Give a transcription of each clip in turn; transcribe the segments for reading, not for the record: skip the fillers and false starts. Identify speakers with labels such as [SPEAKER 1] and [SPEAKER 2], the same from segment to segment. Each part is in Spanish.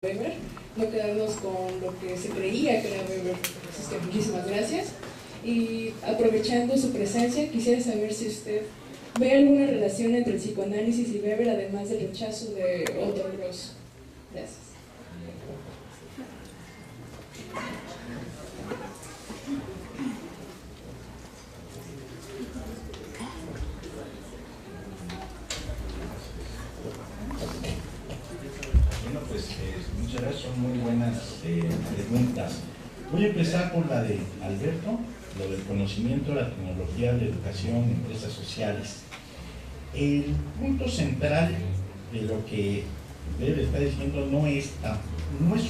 [SPEAKER 1] Weber, no quedarnos con lo que se creía que era Weber. Así que muchísimas gracias. Y aprovechando su presencia, quisiera saber si usted ve alguna relación entre el psicoanálisis y Weber, además del rechazo de Otto Gross. Gracias.
[SPEAKER 2] Bueno, pues muchas gracias, son muy buenas preguntas. Voy a empezar por la de Alberto, lo del conocimiento, la tecnología, la educación, empresas sociales. El punto central de lo que Weber está diciendo no es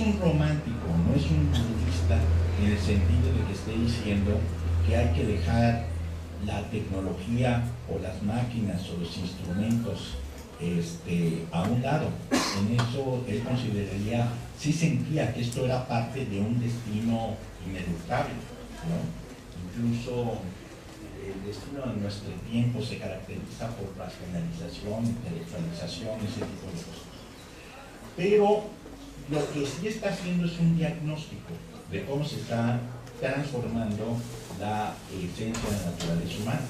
[SPEAKER 2] un romántico, no es un budista en el sentido de que esté diciendo que hay que dejar la tecnología o las máquinas o los instrumentos a un lado. En eso él consideraría, sí sentía que esto era parte de un destino ineluctable, ¿no? Incluso el destino de nuestro tiempo se caracteriza por racionalización, intelectualización, ese tipo de cosas. Pero lo que sí está haciendo es un diagnóstico de cómo se está transformando la esencia de la naturaleza humana.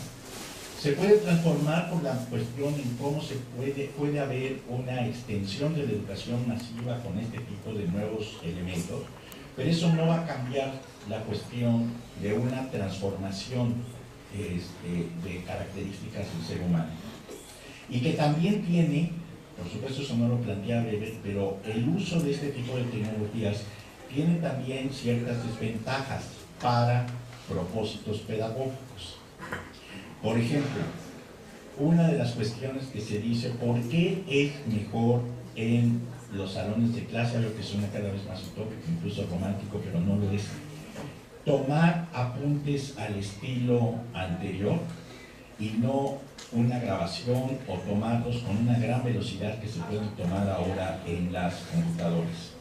[SPEAKER 2] Se puede transformar por la cuestión en cómo se puede haber una extensión de la educación masiva con este tipo de nuevos elementos, pero eso no va a cambiar la cuestión de una transformación de características del ser humano. Y que también tiene, por supuesto eso no lo plantea Weber, pero el uso de este tipo de tecnologías tiene también ciertas desventajas para propósitos pedagógicos. Por ejemplo, una de las cuestiones que se dice, ¿por qué es mejor en los salones de clase, algo que suena cada vez más utópico, incluso romántico, pero no lo es, tomar apuntes al estilo anterior y no una grabación o tomarlos con una gran velocidad que se pueden tomar ahora en las computadoras?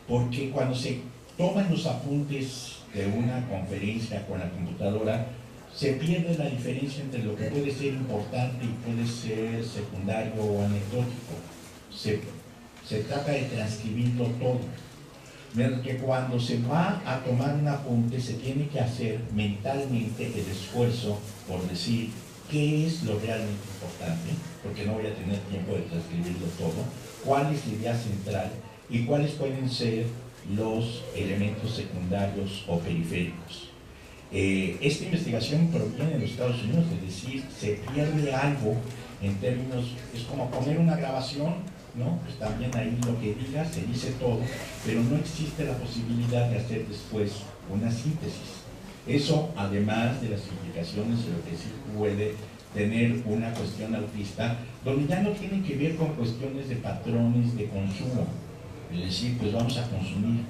[SPEAKER 2] Porque cuando se toman los apuntes de una conferencia con la computadora, se pierde la diferencia entre lo que puede ser importante y puede ser secundario o anecdótico. Se trata de transcribirlo todo. Mientras que cuando se va a tomar un apunte, se tiene que hacer mentalmente el esfuerzo por decir qué es lo realmente importante, porque no voy a tener tiempo de transcribirlo todo, cuál es la idea central y cuáles pueden ser los elementos secundarios o periféricos. Esta investigación proviene de los Estados Unidos, es decir, se pierde algo en términos, es como poner una grabación, ¿no? Pues también ahí lo que diga, se dice todo, pero no existe la posibilidad de hacer después una síntesis. Eso, además de las implicaciones de lo que sí puede tener una cuestión autista, donde ya no tiene que ver con cuestiones de patrones de consumo, es decir, pues vamos a consumir.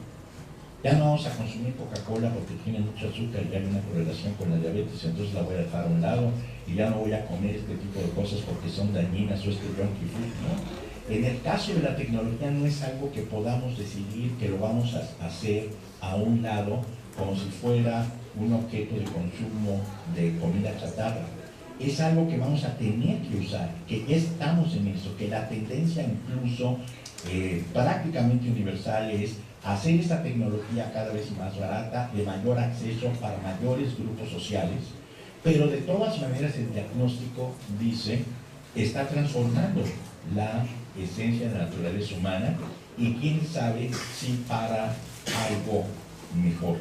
[SPEAKER 2] Ya no vamos a consumir Coca-Cola porque tiene mucho azúcar y hay una correlación con la diabetes, entonces la voy a dejar a un lado y ya no voy a comer este tipo de cosas porque son dañinas o junkie food, ¿no? En el caso de la tecnología no es algo que podamos decidir que lo vamos a hacer a un lado como si fuera un objeto de consumo de comida chatarra. Es algo que vamos a tener que usar, que ya estamos en eso, que la tendencia incluso prácticamente universal es hacer esta tecnología cada vez más barata, de mayor acceso para mayores grupos sociales, pero de todas maneras el diagnóstico dice, está transformando la esencia de la naturaleza humana y quién sabe si para algo mejor.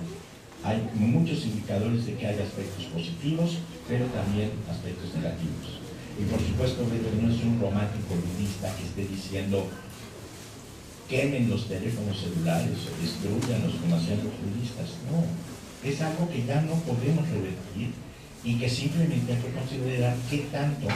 [SPEAKER 2] Hay muchos indicadores de que hay aspectos positivos, pero también aspectos negativos. Y por supuesto, Weber no es un romántico budista que esté diciendo quemen los teléfonos celulares o destruyanlos como hacían los budistas. No, es algo que ya no podemos revertir y que simplemente hay que considerar qué tanto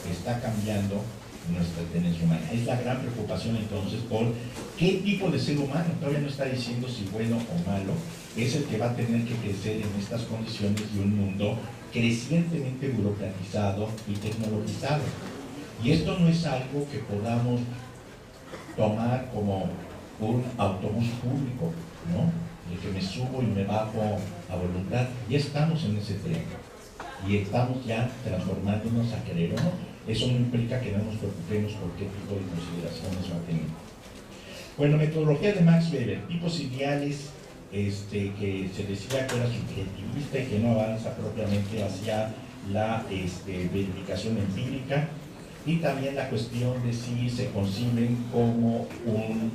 [SPEAKER 2] está cambiando nuestra tendencia humana. Es la gran preocupación entonces por qué tipo de ser humano, todavía no está diciendo si bueno o malo, es el que va a tener que crecer en estas condiciones de un mundo crecientemente burocratizado y tecnologizado. Y esto no es algo que podamos tomar como un autobús público, ¿no? De que me subo y me bajo a voluntad. Ya estamos en ese tren y estamos ya transformándonos a querer o no. Eso no implica que no nos preocupemos por qué tipo de consideraciones va a tener. Bueno, metodología de Max Weber, tipos ideales, que se decía que era subjetivista y que no avanza propiamente hacia la verificación empírica, y también la cuestión de si se conciben como un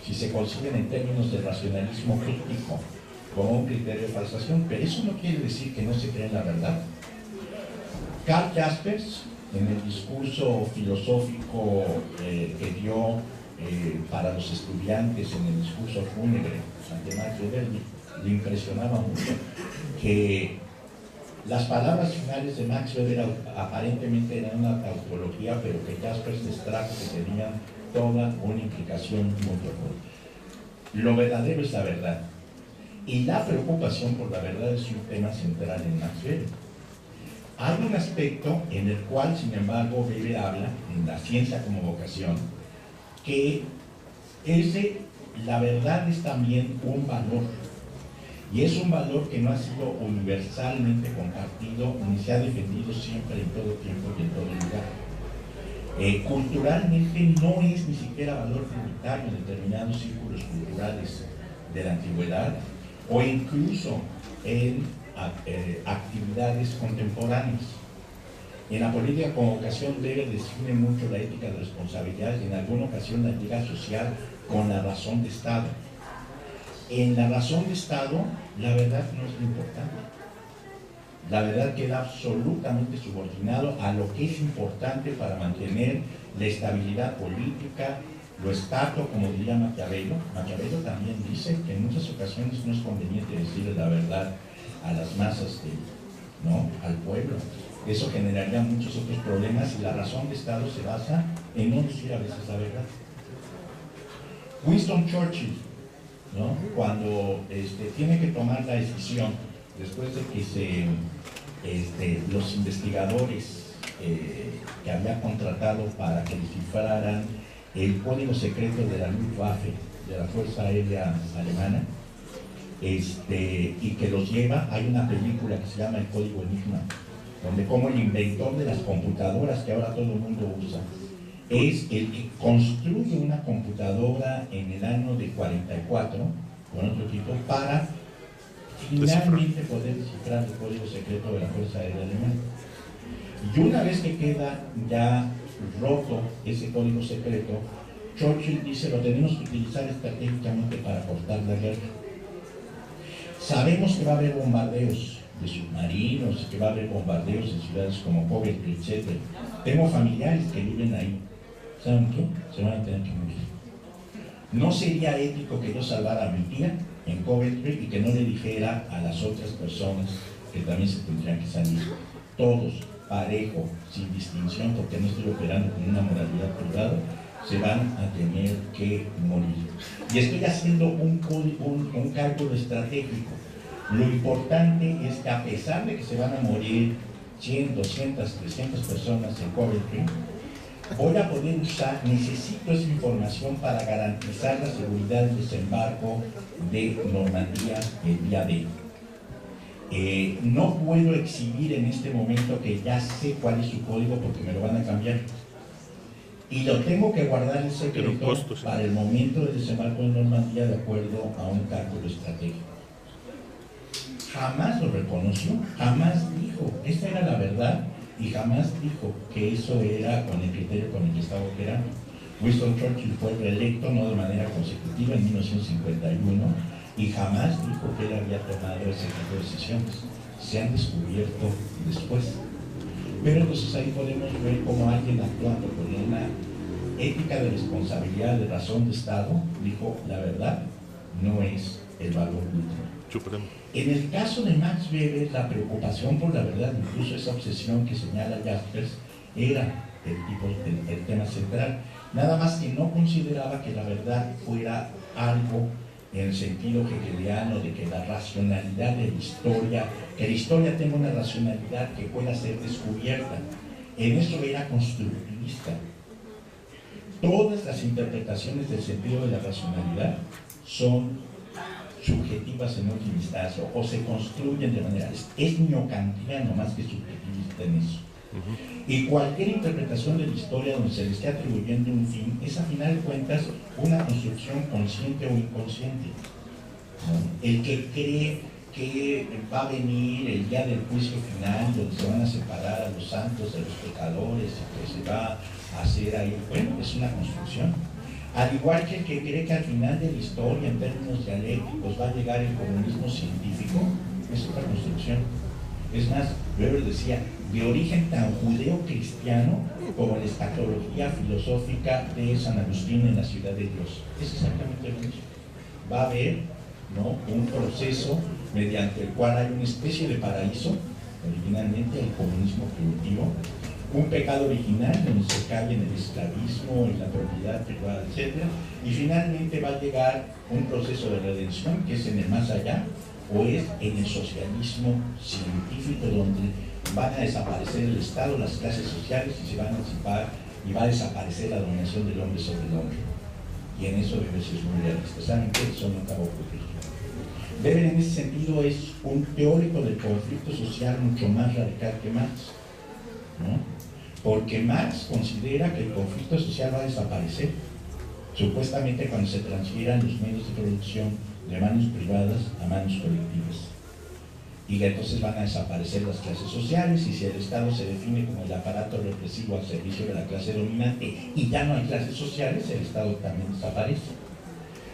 [SPEAKER 2] si se conciben en términos de racionalismo crítico como un criterio de falsación, pero eso no quiere decir que no se cree en la verdad. Karl Jaspers, en el discurso filosófico que dio para los estudiantes, en el discurso fúnebre ante Max Weber, le impresionaba mucho que las palabras finales de Max Weber aparentemente eran una tautología, pero que Jaspers extrajo que tenían toda una implicación muy profunda. Lo verdadero es la verdad, y la preocupación por la verdad es un tema central en Max Weber. Hay un aspecto en el cual, sin embargo, Weber habla, en la ciencia como vocación, que la verdad es también un valor, y es un valor que no ha sido universalmente compartido, ni se ha defendido siempre en todo tiempo y en todo lugar. Culturalmente no es ni siquiera valor prioritario en determinados círculos culturales de la antigüedad, o incluso en actividades contemporáneas. En la política como vocación Weber define mucho la ética de responsabilidad, y en alguna ocasión la llega a asociar con la razón de Estado. En la razón de Estado, la verdad no es lo importante. La verdad queda absolutamente subordinado a lo que es importante para mantener la estabilidad política, lo estato, como diría Maquiavelo. Maquiavelo también dice que en muchas ocasiones no es conveniente decirle la verdad a las masas, ¿no?, al pueblo. Eso generaría muchos otros problemas, y la razón de Estado se basa en no decir a veces la verdad. Winston Churchill, ¿no?, cuando tiene que tomar la decisión, después de que los investigadores que había contratado para que descifraran el código secreto de la Luftwaffe, de la Fuerza Aérea Alemana, y que los lleva, hay una película que se llama El Código Enigma, donde como el inventor de las computadoras que ahora todo el mundo usa, es el que construye una computadora en el año de 44, con otro tipo, para finalmente poder descifrar el código secreto de la Fuerza Aérea Alemana. Y una vez que queda ya roto ese código secreto, Churchill dice: lo tenemos que utilizar estratégicamente para cortar la guerra. Sabemos que va a haber bombardeos de submarinos, que va a haber bombardeos en ciudades como Coventry, etc. Tengo familiares que viven ahí. ¿Saben qué? Se van a tener que morir. No sería ético que yo salvara a mi tía en Coventry y que no le dijera a las otras personas que también se tendrían que salir. Todos, parejo, sin distinción, porque no estoy operando con una moralidad privada, se van a tener que morir. Y estoy haciendo un cálculo estratégico. Lo importante es que, a pesar de que se van a morir 100, 200, 300 personas en Coventry, voy a poder usar, necesito esa información para garantizar la seguridad del desembarco de Normandía el día de hoy. No puedo exhibir en este momento que ya sé cuál es su código, porque me lo van a cambiar. Y lo tengo que guardar en secreto para el momento del desembarco de Normandía, de acuerdo a un cálculo estratégico. Jamás lo reconoció, jamás dijo, esta era la verdad, y jamás dijo que eso era con el criterio con el que estaba operando. Winston Churchill fue reelecto, no de manera consecutiva, en 1951, y jamás dijo que él había tomado ese tipo de decisiones. Se han descubierto después. Pero entonces ahí podemos ver cómo alguien, actuando con una ética de responsabilidad, de razón de Estado, dijo: la verdad no es el valor último. En el caso de Max Weber, la preocupación por la verdad, incluso esa obsesión que señala Jaspers, era el tema central. Nada más que no consideraba que la verdad fuera algo en el sentido hegeliano de que la racionalidad de la historia, que la historia tenga una racionalidad que pueda ser descubierta. En eso era constructivista. Todas las interpretaciones del sentido de la racionalidad son subjetivas en última instancia, o se construyen de manera, es neokantiano más que subjetivista en eso. Y cualquier interpretación de la historia donde se le esté atribuyendo un fin es a final de cuentas una construcción consciente o inconsciente, ¿no? El que cree que va a venir el día del juicio final donde se van a separar a los santos de los pecadores y que se va a hacer ahí, bueno, es una construcción. Al igual que el que cree que al final de la historia, en términos dialécticos, va a llegar el comunismo científico, es otra construcción. Es más, Weber decía, de origen tan judeo-cristiano como la escatología filosófica de San Agustín en la Ciudad de Dios. Es exactamente lo mismo. Va a haber, ¿no?, un proceso mediante el cual hay una especie de paraíso, originalmente el comunismo primitivo, un pecado original donde se cae en el esclavismo, en la propiedad privada, etc. Y finalmente va a llegar un proceso de redención que es en el más allá, o es en el socialismo científico, donde van a desaparecer el Estado, las clases sociales, y se van a disipar, y va a desaparecer la dominación del hombre sobre el hombre. Y en eso Weber es muy realista. ¿Saben qué? Eso nunca va a ocurrir. Weber en ese sentido es un teórico del conflicto social mucho más radical que Marx, ¿no? Porque Marx considera que el conflicto social va a desaparecer, supuestamente cuando se transfieran los medios de producción de manos privadas a manos colectivas. Y que entonces van a desaparecer las clases sociales, y si el Estado se define como el aparato represivo al servicio de la clase dominante y ya no hay clases sociales, el Estado también desaparece.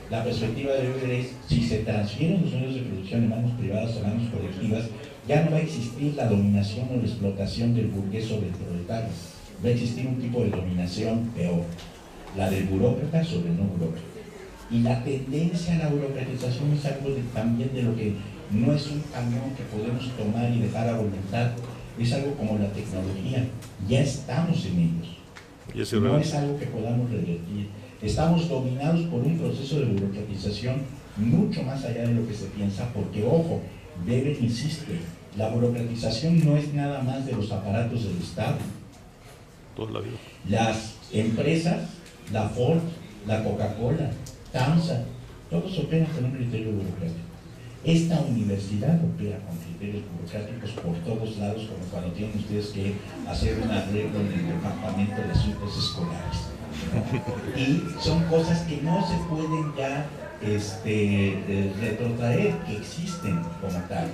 [SPEAKER 2] La perspectiva de Weber es, si se transfieren los medios de producción de manos privadas a manos colectivas, ya no va a existir la dominación o la explotación del burgués sobre el proletario. Va a existir un tipo de dominación peor, la del burócrata sobre el no burócrata. Y la tendencia a la burocratización es algo también de lo que no es un camión que podemos tomar y dejar a voluntad, es algo como la tecnología, ya estamos en ellos, no es algo que podamos revertir. Estamos dominados por un proceso de burocratización mucho más allá de lo que se piensa, porque, ojo, Weber insiste, la burocratización no es nada más de los aparatos del Estado.
[SPEAKER 3] Toda la vida.
[SPEAKER 2] Las empresas, la Ford, la Coca-Cola, TAMSA, todos operan con un criterio burocrático. Esta universidad opera con criterios burocráticos por todos lados, como cuando tienen ustedes que hacer un arreglo en el departamento de asuntos escolares. Y son cosas que no se pueden ya retrotraer, que existen como tal.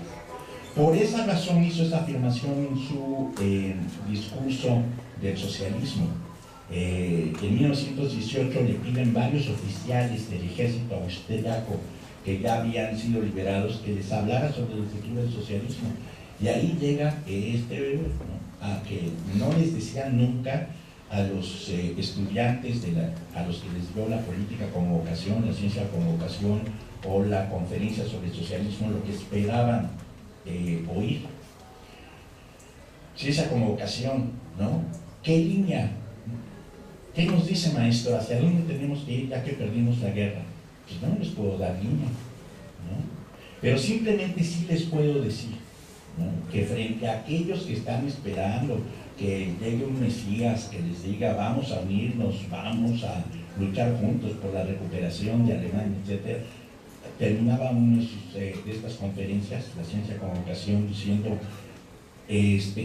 [SPEAKER 2] Por esa razón hizo esa afirmación en su discurso del socialismo. En 1918 le piden varios oficiales del ejército austriaco que ya habían sido liberados que les hablara sobre el futuro del socialismo. Y ahí llega Weber, ¿no?, a que no les decía nunca a los estudiantes, a los que les dio la política como vocación, la ciencia como vocación, o la conferencia sobre el socialismo, lo que esperaban oír. Ciencia como vocación, ¿no? ¿Qué línea? ¿Qué nos dice, maestro? ¿Hacia dónde tenemos que ir ya que perdimos la guerra? Pues no les puedo dar línea, ¿no? Pero simplemente sí les puedo decir, ¿no?, que frente a aquellos que están esperando que llegue un Mesías que les diga vamos a unirnos, vamos a luchar juntos por la recuperación de Alemania, etc., terminaba una de estas conferencias, la ciencia como vocación, diciendo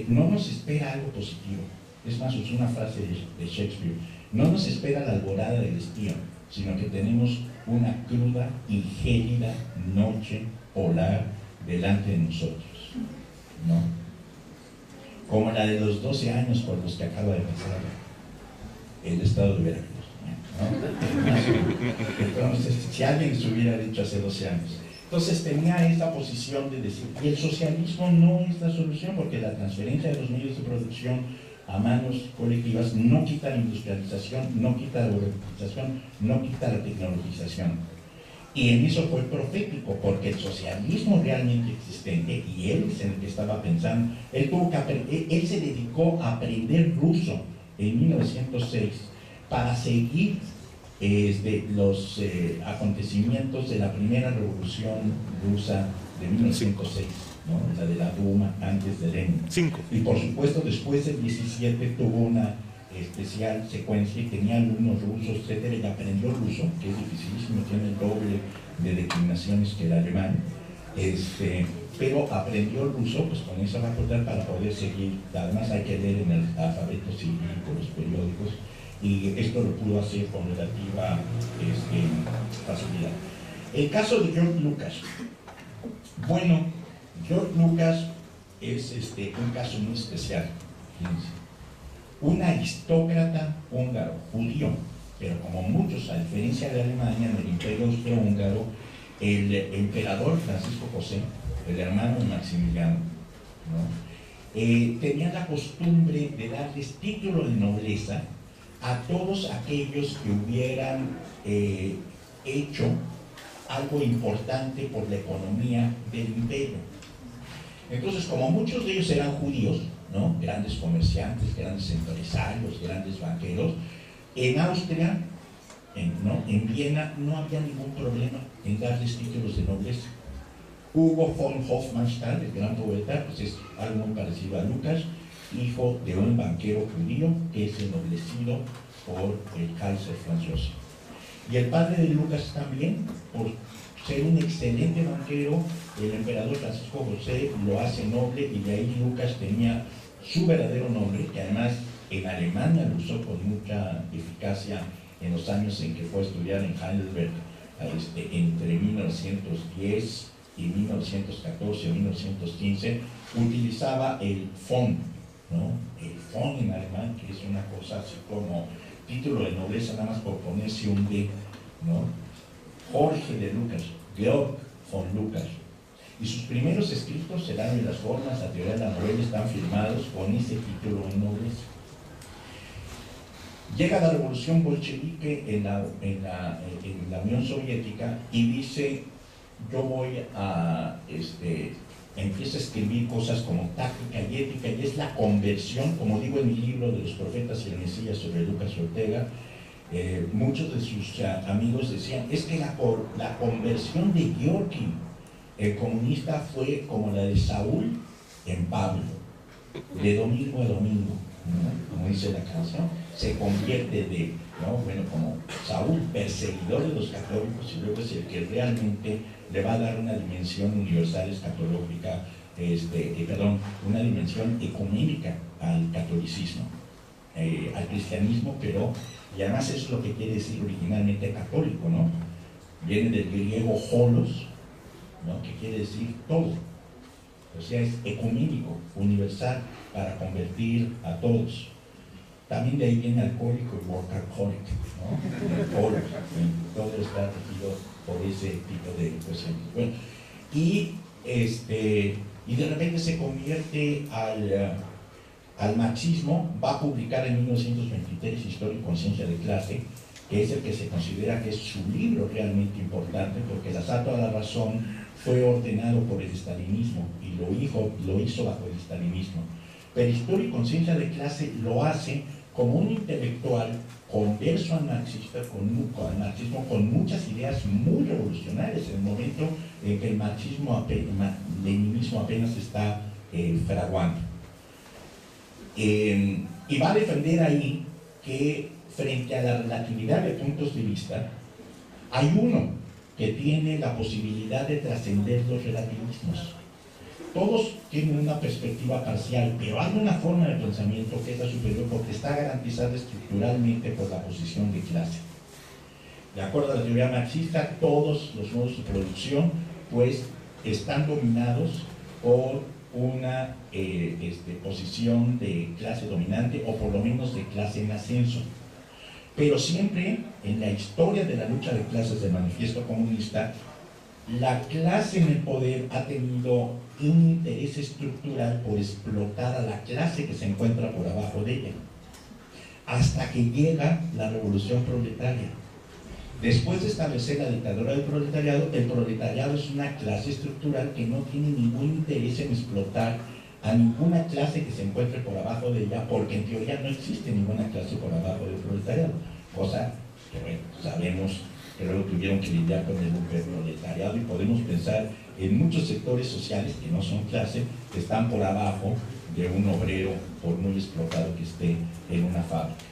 [SPEAKER 2] no nos espera algo positivo. Es más, usó una frase de Shakespeare: no nos espera la alborada del estío, sino que tenemos una cruda y gélida noche polar delante de nosotros, ¿no? Como la de los 12 años por los que acaba de pasar el estado de Veracruz, ¿no? Entonces, si alguien se hubiera dicho hace 12 años. Entonces tenía esa posición de decir, y el socialismo no es la solución, porque la transferencia de los medios de producción a manos colectivas no quita la industrialización, no quita la burocratización, no quita la tecnologización. Y en eso fue profético, porque el socialismo realmente existente, y él es en el que estaba pensando, él se dedicó a aprender ruso en 1906 para seguir los acontecimientos de la primera revolución rusa de 1906, ¿no?, la de la Duma antes de Lenin.
[SPEAKER 3] 5.
[SPEAKER 2] Y por supuesto después del 17 tuvo una especial secuencia y tenía alumnos rusos, etcétera, y aprendió ruso, que es dificilísimo, tiene el doble de declinaciones que el alemán, pero aprendió el ruso pues con esa facultad para poder seguir. Además hay que leer en el alfabeto cirílico, los periódicos, y esto lo pudo hacer con relativa facilidad. El caso de George Lucas. Bueno, George Lucas es un caso muy especial. Fíjense. Un aristócrata húngaro, judío, pero como muchos, a diferencia de Alemania, en el Imperio Austrohúngaro, el emperador Francisco José, el hermano de Maximiliano, ¿no? Tenía la costumbre de darles título de nobleza a todos aquellos que hubieran hecho algo importante por la economía del imperio. Entonces, como muchos de ellos eran judíos, ¿no? Grandes comerciantes, grandes empresarios, grandes banqueros, en Austria, en Viena, no había ningún problema en darles títulos de nobleza. Hugo von Hofmannsthal, el gran poeta, pues es algo muy parecido a Lucas, hijo de un banquero judío que es ennoblecido por el Kaiser Franz Joseph. Y el padre de Lucas también, por ser un excelente banquero, el emperador Francisco José lo hace noble, y de ahí Lucas tenía su verdadero nombre, que además en Alemania lo usó con mucha eficacia en los años en que fue a estudiar en Heidelberg, entre 1910 y 1914 o 1915, utilizaba el von, ¿no? El von en alemán, que es una cosa así como título de nobleza, nada más por ponerse un D, ¿no? Jorge de Lucas, Georg von Lucas. Y sus primeros escritos, El año y las formas, la teoría de la novela, están firmados con ese título de nobleza. Llega la revolución bolchevique en la Unión Soviética y dice: yo voy a, empieza a escribir cosas como táctica y ética, y es la conversión, como digo en mi libro de los profetas y el Mesías sobre Lucas Ortega. Muchos de sus amigos decían, es que la conversión de Georgi, el comunista, fue como la de Saúl en Pablo, de domingo a domingo, ¿no? Como dice la canción, se convierte de, ¿no? Bueno, como Saúl, perseguidor de los católicos, y luego es el que realmente le va a dar una dimensión universal escatológica, una dimensión ecuménica al catolicismo, al cristianismo, pero, y además eso es lo que quiere decir originalmente católico, ¿no? Viene del griego holos, ¿no? Que quiere decir todo, o sea, es ecuménico, universal, para convertir a todos. También de ahí viene alcohólico y workaholic, ¿no? Todo está regido por ese tipo de cuestiones. Bueno, y de repente se convierte al marxismo. Va a publicar en 1923 Historia y Conciencia de Clase, que es el que se considera que es su libro realmente importante, porque El asalto a la razón fue ordenado por el estalinismo y lo hizo bajo el estalinismo. Pero Historia y Conciencia de Clase lo hace como un intelectual converso al marxismo, con muchas ideas muy revolucionarias en el momento en que el leninismo apenas está fraguando. Y va a defender ahí que frente a la relatividad de puntos de vista, hay uno que tiene la posibilidad de trascender los relativismos. Todos tienen una perspectiva parcial, pero hay una forma de pensamiento que es la superior, porque está garantizada estructuralmente por la posición de clase. De acuerdo a la teoría marxista, todos los modos de producción pues están dominados por una posición de clase dominante, o por lo menos de clase en ascenso. Pero siempre en la historia de la lucha de clases del Manifiesto Comunista, la clase en el poder ha tenido un interés estructural por explotar a la clase que se encuentra por abajo de ella, hasta que llega la revolución proletaria. Después de establecer la dictadura del proletariado, el proletariado es una clase estructural que no tiene ningún interés en explotar a ninguna clase que se encuentre por abajo de ella, porque en teoría no existe ninguna clase por abajo del proletariado, cosa que, bueno, sabemos que luego tuvieron que lidiar con el proletariado, y podemos pensar en muchos sectores sociales que no son clase, que están por abajo de un obrero, por muy explotado que esté en una fábrica.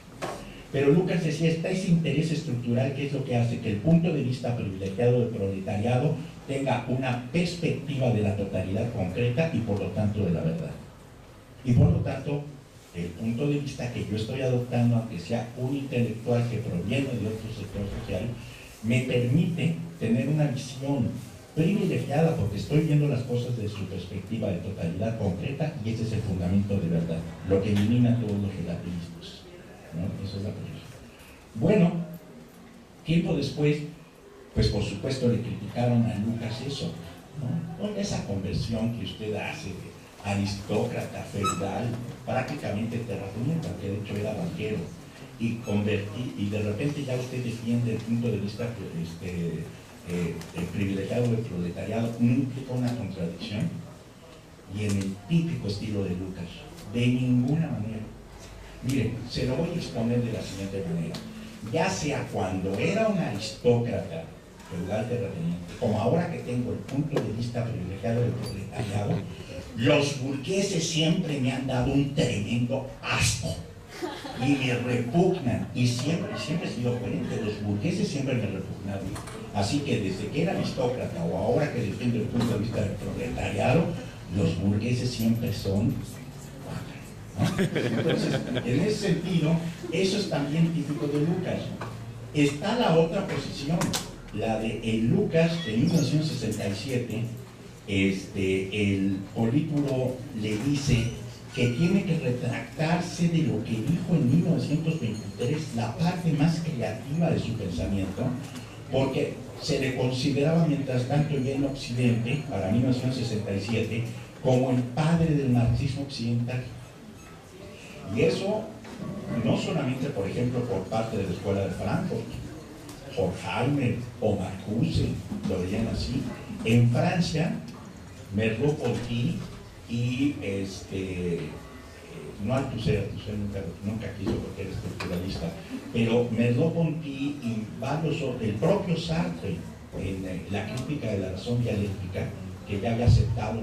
[SPEAKER 2] Pero Lucas decía, está ese interés estructural que es lo que hace que el punto de vista privilegiado del proletariado tenga una perspectiva de la totalidad concreta y por lo tanto de la verdad. Y por lo tanto, el punto de vista que yo estoy adoptando, aunque sea un intelectual que proviene de otro sector social, me permite tener una visión privilegiada porque estoy viendo las cosas desde su perspectiva de totalidad concreta, y ese es el fundamento de verdad, lo que elimina todos los relativismos, ¿no? Esa es la posición. Bueno, tiempo después, pues por supuesto le criticaron a Lucas eso, ¿no? Con esa conversión que usted hace de aristócrata, feudal, prácticamente terrateniente, porque de hecho era banquero, y de repente ya usted defiende el punto de vista el privilegiado del proletariado, no implica una contradicción. Y en el típico estilo de Lucas, de ninguna manera. Miren, se lo voy a exponer de la siguiente manera. Ya sea cuando era un aristócrata feudal terrateniente, como ahora que tengo el punto de vista privilegiado del proletariado, los burgueses siempre me han dado un tremendo asco y me repugnan, y siempre he sido coherente, los burgueses siempre me repugnaron. Así que desde que era aristócrata o ahora que defiendo el punto de vista del proletariado, los burgueses siempre son, ¿no? Entonces, en ese sentido, eso es también típico de Lucas. Está la otra posición, la de Lucas de 1967. El Polículo le dice que tiene que retractarse de lo que dijo en 1923, la parte más creativa de su pensamiento, porque se le consideraba mientras tanto ya en Occidente, para 1967, como el padre del marxismo occidental. Y eso no solamente, por ejemplo, por parte de la Escuela de Frankfurt, Horkheimer o Marcuse lo veían así. En Francia, Merleau-Ponty y no Althusser nunca quiso porque era estructuralista, pero Merleau-Ponty y varios, el propio Sartre en la crítica de la razón dialéctica, que ya había aceptado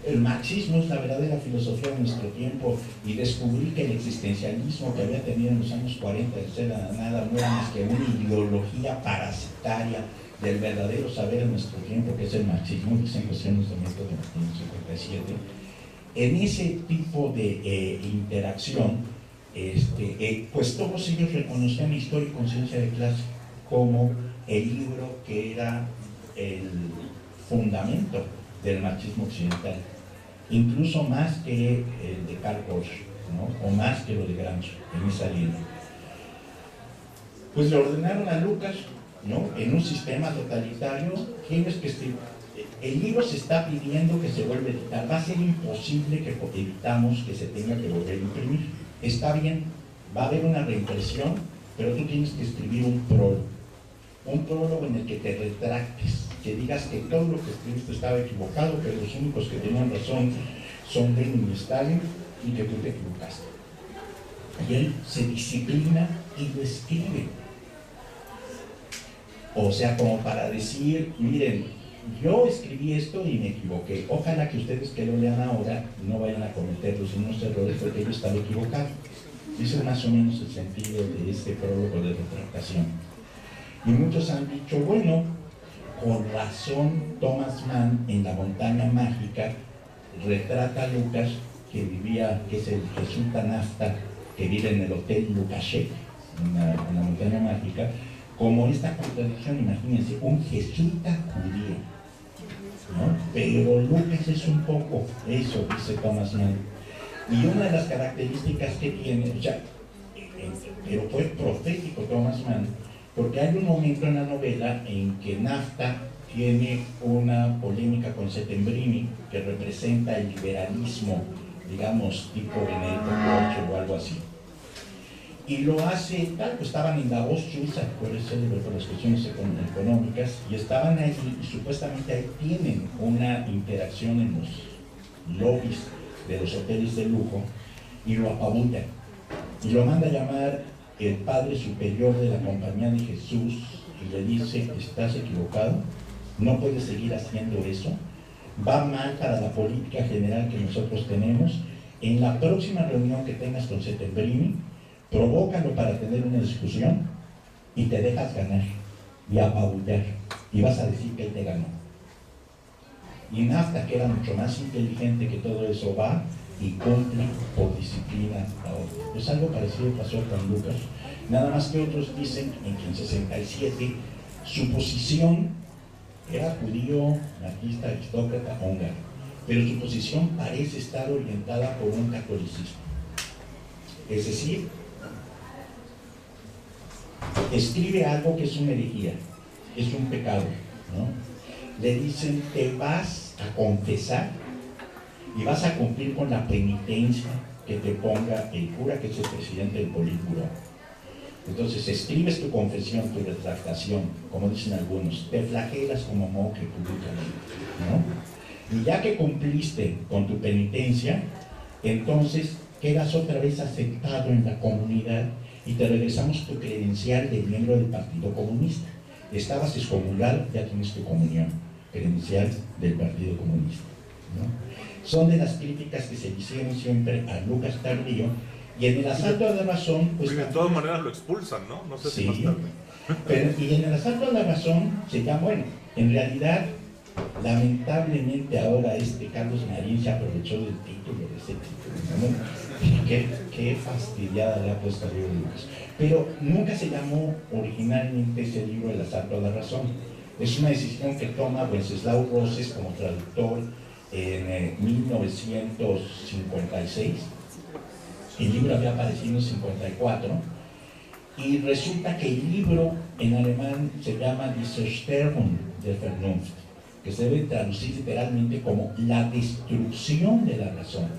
[SPEAKER 2] el marxismo es la verdadera filosofía de nuestro tiempo, y descubrí que el existencialismo que había tenido en los años 40 de ser nada no era más que una ideología parasitaria del verdadero saber en nuestro tiempo, que es el marxismo, que es en cuestiones de método de 1957. En ese tipo de interacción, pues todos ellos reconocían Historia y Conciencia de Clase como el libro que era el fundamento del marxismo occidental, incluso más que el de Karl Korsch, ¿no? O más que lo de Gramsci, en esa línea. Pues le ordenaron a Lucas, ¿no? En un sistema totalitario, tienes que el libro se está pidiendo que se vuelva a editar, va a ser imposible que evitamos que se tenga que volver a imprimir. Está bien, va a haber una reimpresión, pero tú tienes que escribir un prólogo en el que te retractes, que digas que todo lo que escribiste estaba equivocado, que los únicos que tenían razón son Lenin y Stalin, y que tú te equivocaste. Y él se disciplina y lo escribe. O sea, como para decir, miren, yo escribí esto y me equivoqué. Ojalá que ustedes que lo lean ahora no vayan a cometer los mismos errores porque yo estaba equivocado. Ese es más o menos el sentido de este prólogo de retractación. Y muchos han dicho, bueno, con razón Thomas Mann en La Montaña Mágica retrata a Lucas, que es el jesuita Nafta, que vive en el Hotel Lukashek, en la Montaña Mágica, como esta contradicción. Imagínense, un jesuita judío, ¿no? Pero Lucas es un poco eso, dice Thomas Mann. Y una de las características que tiene, pero fue profético Thomas Mann, porque hay un momento en la novela en que Nafta tiene una polémica con Settembrini, que representa el liberalismo, digamos, tipo Benedetto Croce o algo así. Y lo hace tal, pues estaban en Davos, Suiza, que es célebre por las cuestiones económicas, y estaban ahí, y supuestamente ahí tienen una interacción en los lobbies de los hoteles de lujo, y lo apabullan. Y lo manda a llamar el padre superior de la Compañía de Jesús, y le dice, estás equivocado, no puedes seguir haciendo eso, va mal para la política general que nosotros tenemos. En la próxima reunión que tengas con Settembrini, provócalo para tener una discusión y te dejas ganar y apabullar y vas a decir que él te ganó. Y Nafta, que era mucho más inteligente que todo eso, va y cumple por disciplina la orden. Es algo parecido pasó con Lucas, nada más que otros dicen en que en 67 su posición era judío, anarquista, aristócrata, húngaro, pero su posición parece estar orientada por un catolicismo. Es decir, escribe algo que es una herejía, es un pecado, ¿no? Le dicen, te vas a confesar y vas a cumplir con la penitencia que te ponga el cura, que es el presidente del Politburó. Entonces escribes tu confesión, tu retractación, como dicen algunos, te flagelas como monje públicamente, ¿no? Y ya que cumpliste con tu penitencia, entonces quedas otra vez aceptado en la comunidad y te regresamos tu credencial de miembro del Partido Comunista. Estabas excomulgado, ya tienes tu comunión, credencial del Partido Comunista, ¿no? Son de las críticas que se hicieron siempre a Lucas Tardío, y en el asalto a la razón, pues...
[SPEAKER 3] de todas maneras lo expulsan, ¿no? No sé si más
[SPEAKER 2] sí,
[SPEAKER 3] tarde.
[SPEAKER 2] pero, y en el asalto a la razón se llama, bueno, en realidad, lamentablemente ahora Carlos Marín se aprovechó del título de ese título, ¿no? Qué fastidiada le ha puesto al libro de Lucas. Pero nunca se llamó originalmente ese libro El asalto a la razón. Es una decisión que toma Wenceslao Roses como traductor en 1956. El libro había aparecido en 54 y resulta que el libro en alemán se llama Die Zerstörung der Vernunft, que se debe traducir literalmente como la destrucción de la razón.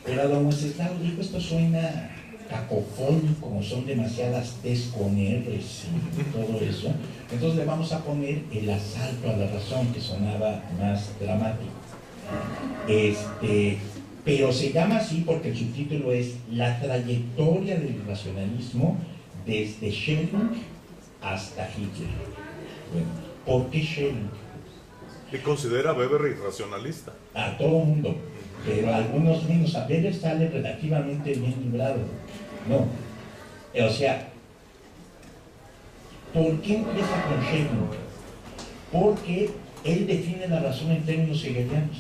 [SPEAKER 2] Pero don Wenceslao dijo, esto suena cacofónico, son demasiadas T's con R's y todo eso, entonces le vamos a poner el asalto a la razón, que sonaba más dramático. Pero se llama así porque el subtítulo es La trayectoria del irracionalismo desde Schelling hasta Hitler. Bueno, ¿por qué Schelling?
[SPEAKER 3] ¿Qué considera Weber irracionalista?
[SPEAKER 2] A todo mundo, pero algunos menos. A Weber sale relativamente bien librado. No, o sea, ¿por qué empieza con Schelling? Porque él define la razón en términos hegelianos.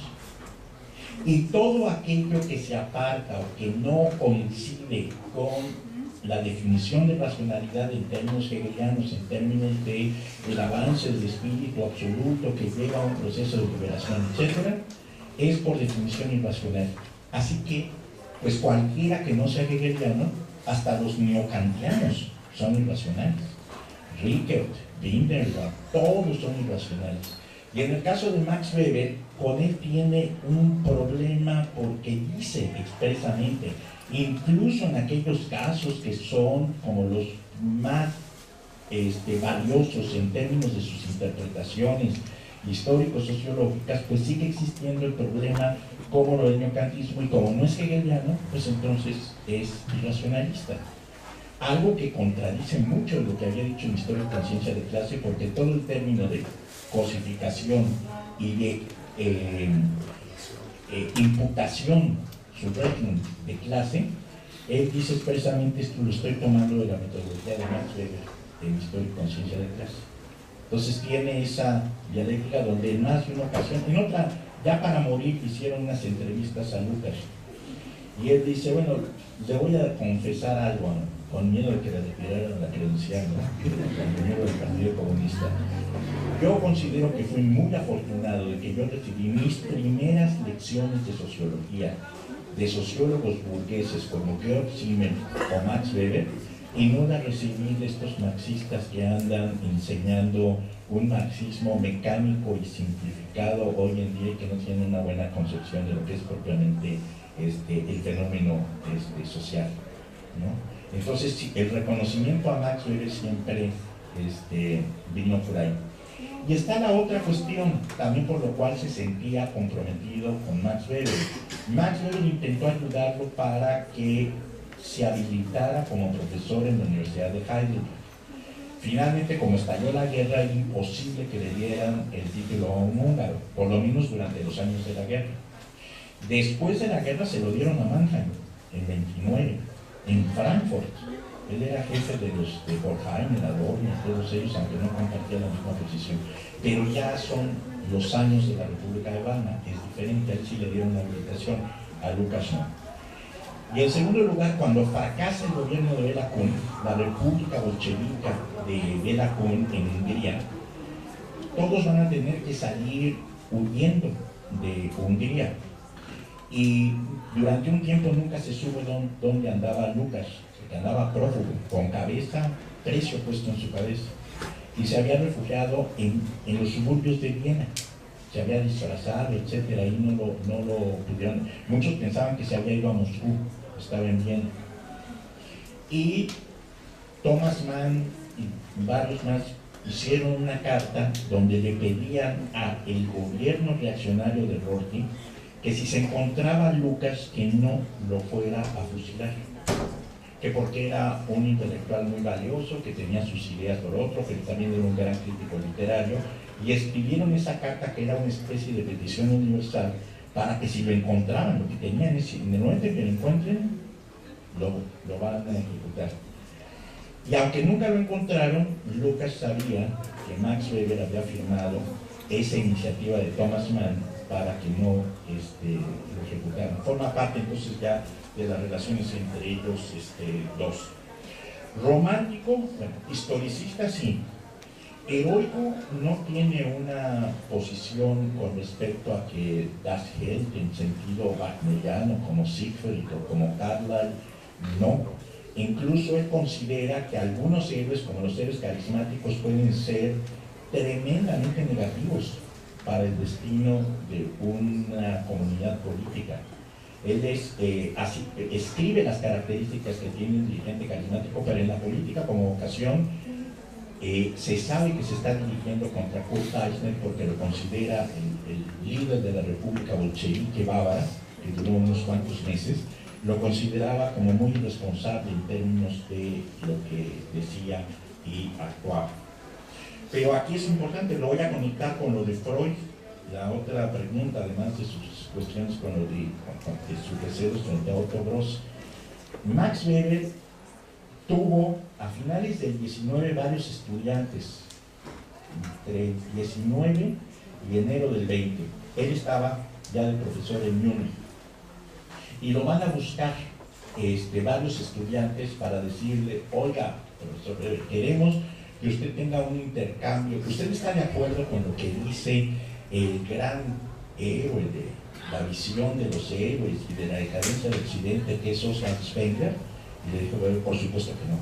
[SPEAKER 2] Y todo aquello que se aparta o que no coincide con la definición de racionalidad en términos hegelianos, en términos de el avance del espíritu absoluto que lleva a un proceso de liberación, etc., es por definición irracional. Así que, pues cualquiera que no sea hegeliano, hasta los neokantianos son irracionales. Rickert, Binderberg, todos son irracionales. Y en el caso de Max Weber, con él tiene un problema porque dice expresamente, incluso en aquellos casos que son como los más valiosos en términos de sus interpretaciones histórico-sociológicas, pues sigue existiendo el problema como lo del neocantismo, y como no es hegeliano, pues entonces es irracionalista. Algo que contradice mucho lo que había dicho en Historia y Conciencia de Clase, porque todo el término de cosificación y de imputación, subregión de clase, él dice expresamente, esto lo estoy tomando de la metodología de Max Weber en Historia y Conciencia de Clase. Entonces tiene esa dialéctica donde en más de una ocasión, en otra, ya para morir, hicieron unas entrevistas a Lucas, y él dice, bueno, le voy a confesar algo, ¿no? Con miedo de que le retiraran la credencial, ¿no? Con miedo del Partido Comunista. Yo considero que fui muy afortunado de que yo recibí mis primeras lecciones de sociología de sociólogos burgueses como Georg Simmel o Max Weber, y no las recibí de estos marxistas que andan enseñando un marxismo mecánico y simplificado hoy en día, y que no tienen una buena concepción de lo que es propiamente el fenómeno social, ¿no? Entonces, sí, el reconocimiento a Max Weber siempre vino por ahí. Y está la otra cuestión, también por lo cual se sentía comprometido con Max Weber. Max Weber intentó ayudarlo para que se habilitara como profesor en la Universidad de Heidelberg. Finalmente, como estalló la guerra, era imposible que le dieran el título a un húngaro, por lo menos durante los años de la guerra. Después de la guerra se lo dieron a Mannheim, en 29, en Frankfurt. Él era jefe de los de Horkheimer, Adorno, todos ellos, aunque no compartían la misma posición. Pero ya son los años de la República de Weimar, es diferente. A él sí le dieron la habilitación, a Lucas no. Y en segundo lugar, cuando fracasa el gobierno de Béla Kun, la República Bolchevica de Béla Kun en Hungría, todos van a tener que salir huyendo de Hungría. Y durante un tiempo nunca se supo dónde andaba Lucas, que andaba prófugo, con cabeza, precio puesto en su cabeza. Y se había refugiado en los suburbios de Viena. Se había disfrazado, etcétera, y no lo pudieron. Muchos pensaban que se había ido a Moscú, estaba en Viena. Y Thomas Mann y varios más hicieron una carta donde le pedían al gobierno reaccionario de Rorty que si se encontraba Lucas, que no lo fuera a fusilar, que porque era un intelectual muy valioso, que tenía sus ideas por otro, que también era un gran crítico literario, y escribieron esa carta que era una especie de petición universal para que si lo encontraban, lo que tenían es, en el momento en que lo encuentren, lo van a ejecutar. Y aunque nunca lo encontraron, Lucas sabía que Max Weber había firmado esa iniciativa de Thomas Mann para que no lo ejecutaran. Forma parte entonces ya de las relaciones entre ellos dos. Romántico, bueno, historicista sí. Heroico no tiene una posición con respecto a que Das Held en sentido wagneriano como Siegfried o como Carlyle, no. Incluso él considera que algunos héroes, como los héroes carismáticos, pueden ser tremendamente negativos para el destino de una comunidad política. Él escribe las características que tiene un dirigente carismático, pero en la política como vocación se sabe que se está dirigiendo contra Kurt Eisner porque lo considera el líder de la República Bolchevique bávara, que duró unos cuantos meses. Lo consideraba como muy irresponsable en términos de lo que decía y actuaba. Pero aquí es importante, lo voy a conectar con lo de Freud, la otra pregunta, además de sus cuestiones con lo de sus recelos frente a Otto Gross. Max Weber tuvo a finales del 19 varios estudiantes, entre el 19 y enero del 20. Él estaba ya de profesor en Múnich. Y lo van a buscar varios estudiantes para decirle, oiga, profesor, queremos que usted tenga un intercambio, que usted está de acuerdo con lo que dice el gran héroe de la visión de los héroes y de la decadencia del occidente, que es Oswald Spengler. Y le dijo, bueno, por supuesto que no.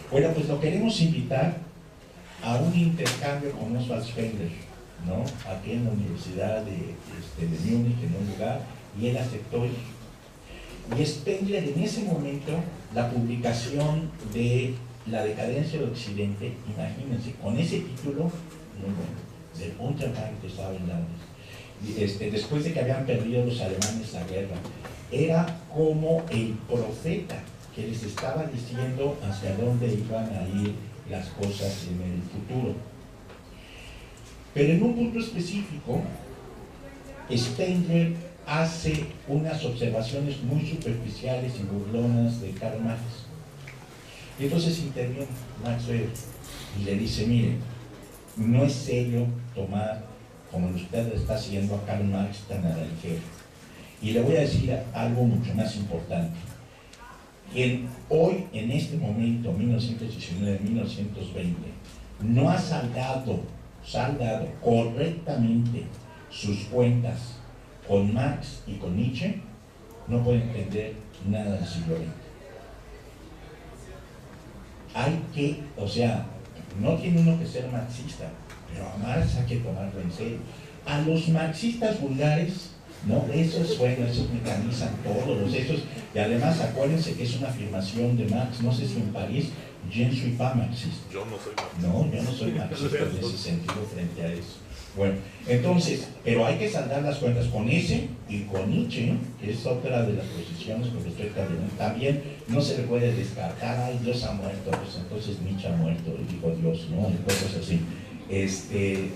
[SPEAKER 2] Bueno, pues lo queremos invitar a un intercambio con Oswald Spengler, ¿no? Aquí en la Universidad de Múnich, en un lugar, y él aceptó ir. Y Spengler en ese momento, la publicación de La decadencia del occidente, imagínense, con ese título, muy bueno, del Untergang des Abendlandes, después de que habían perdido los alemanes la guerra, era como el profeta que les estaba diciendo hacia dónde iban a ir las cosas en el futuro. Pero en un punto específico, Spengler hace unas observaciones muy superficiales y burlonas de Karl Marx. Y entonces interviene Max Weber y le dice, mire, no es serio tomar, como usted está haciendo, a Karl Marx tan a la ligera. Y le voy a decir algo mucho más importante. Quien hoy, en este momento, 1919-1920, no ha saldado correctamente sus cuentas con Marx y con Nietzsche, no puede entender nada del siglo XX. Hay que, o sea, no tiene uno que ser marxista, pero a Marx hay que tomarlo en serio. A los marxistas vulgares, ¿no? Esos, bueno, esos mecanizan todos, esos, y además acuérdense que es una afirmación de Marx, no sé si en París, je ne suis pas marxiste.
[SPEAKER 3] Yo no soy marxista.
[SPEAKER 2] No, yo no soy marxista en ese sentido frente a eso. Bueno, entonces, pero hay que saldar las cuentas con ese y con Nietzsche, que es otra de las posiciones con respecto a Lenin. También no se le puede descartar, ay, Dios ha muerto, pues entonces Nietzsche ha muerto, dijo Dios, ¿no? Y cosas así.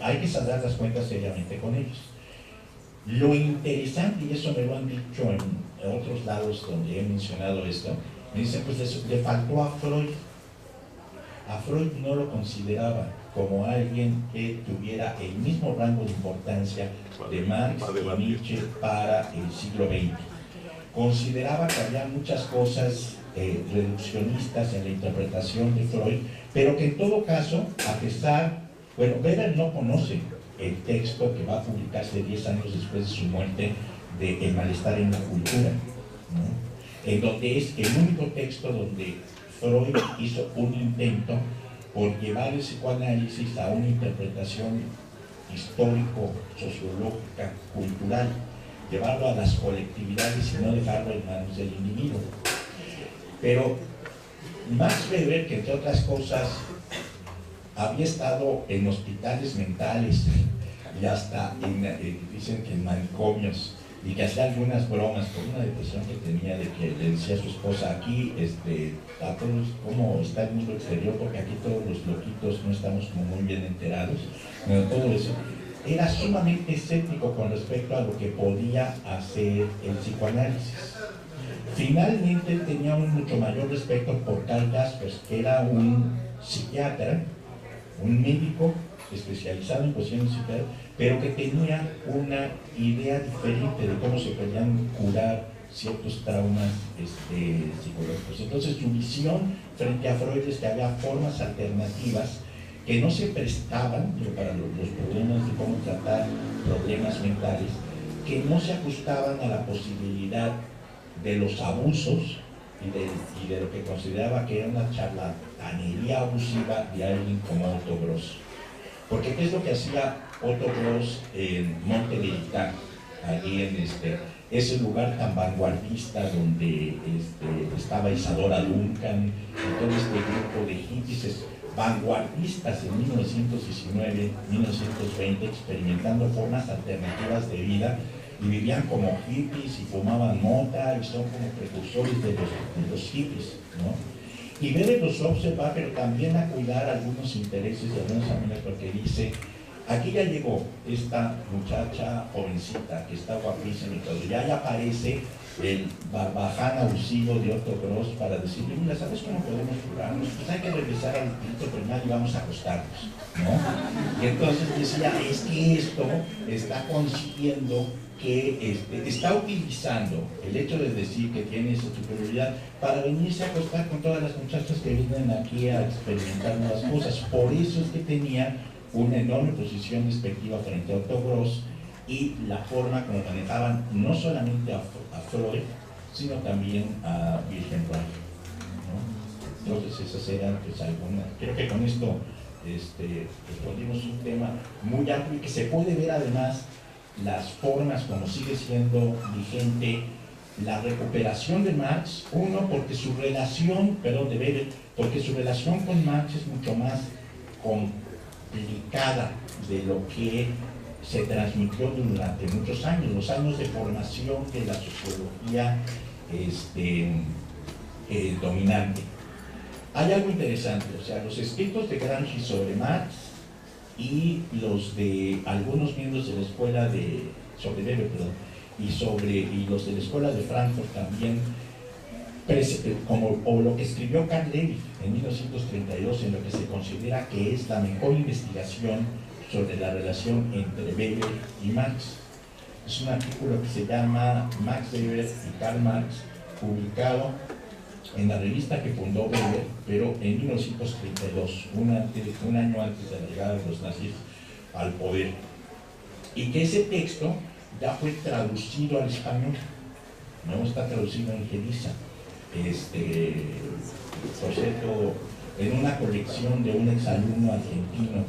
[SPEAKER 2] Hay que saldar las cuentas seriamente con ellos. Lo interesante, y eso me lo han dicho en otros lados donde he mencionado esto, Me dicen, pues le faltó a Freud. A Freud no lo consideraba como alguien que tuviera el mismo rango de importancia de Marx y Nietzsche para el siglo XX. Consideraba que había muchas cosas reduccionistas en la interpretación de Freud, pero que en todo caso, a pesar, bueno, Weber no conoce el texto que va a publicarse 10 años después de su muerte, de El malestar en la cultura, ¿no? En donde es el único texto donde Freud hizo un intento por llevar el psicoanálisis a una interpretación histórico, sociológica, cultural, llevarlo a las colectividades y no dejarlo en manos del individuo. Pero Max Weber, que entre otras cosas había estado en hospitales mentales y hasta dicen que en manicomios, y que hacía algunas bromas por una depresión que tenía, de que le decía a su esposa, aquí a todos cómo está el mundo exterior, porque aquí todos los loquitos no estamos como muy bien enterados. Bueno, todo eso. Era sumamente escéptico con respecto a lo que podía hacer el psicoanálisis. Finalmente él tenía un mucho mayor respeto por Karl Jaspers, que era un psiquiatra, un médico especializado en cuestiones psiquiátricas, pero que tenía una idea diferente de cómo se podían curar ciertos traumas psicológicos. Entonces su visión frente a Freud es que había formas alternativas que no se prestaban para los problemas de cómo tratar problemas mentales, que no se ajustaban a la posibilidad de los abusos y de lo que consideraba que era una charlatanería abusiva de alguien como Otto Gross. Porque ¿qué es lo que hacía Otto Gross en Monte de Ita, allí en ese lugar tan vanguardista donde estaba Isadora Duncan y todo este grupo de hippies vanguardistas en 1919, 1920, experimentando formas alternativas de vida, y vivían como hippies y fumaban mota y son como precursores de los hippies, ¿no? Y Weber los observa, pero también a cuidar algunos intereses de algunas familias, porque dice, aquí ya llegó esta muchacha jovencita que está guapísima y todo, ya aparece el barbaján abusivo de Otto Gross para decirle, mira, ¿sabes cómo podemos curarnos? Pues hay que regresar al instituto primario y vamos a acostarnos, ¿no? Y entonces decía, es que esto está consiguiendo que está utilizando el hecho de decir que tiene esa superioridad para venirse a acostar con todas las muchachas que vienen aquí a experimentar nuevas cosas. Por eso es que tenía una enorme posición despectiva frente a Otto Gross y la forma como manejaban no solamente a Freud, sino también a Wilhelm Reich, ¿no? Entonces esas eran pues algunas. Creo que con esto respondimos un tema muy amplio y que se puede ver además las formas como sigue siendo vigente la recuperación de Marx, porque su relación, de Weber, porque su relación con Marx es mucho más complicada de lo que se transmitió durante muchos años, los años de formación de la sociología dominante. Hay algo interesante, o sea, los escritos de Gramsci sobre Marx y los de algunos miembros de la escuela sobre Weber, y los de la escuela de Frankfurt también, o lo que escribió Karl Lewig en 1932, en lo que se considera que es la mejor investigación sobre la relación entre Weber y Marx. Es un artículo que se llama Max Weber y Karl Marx, publicado en la revista que fundó Weber, pero en 1932, un año antes de la llegada de los nazis al poder. Y que ese texto ya fue traducido al español, no está traducido en Gediza. Por cierto, en una colección de un exalumno argentino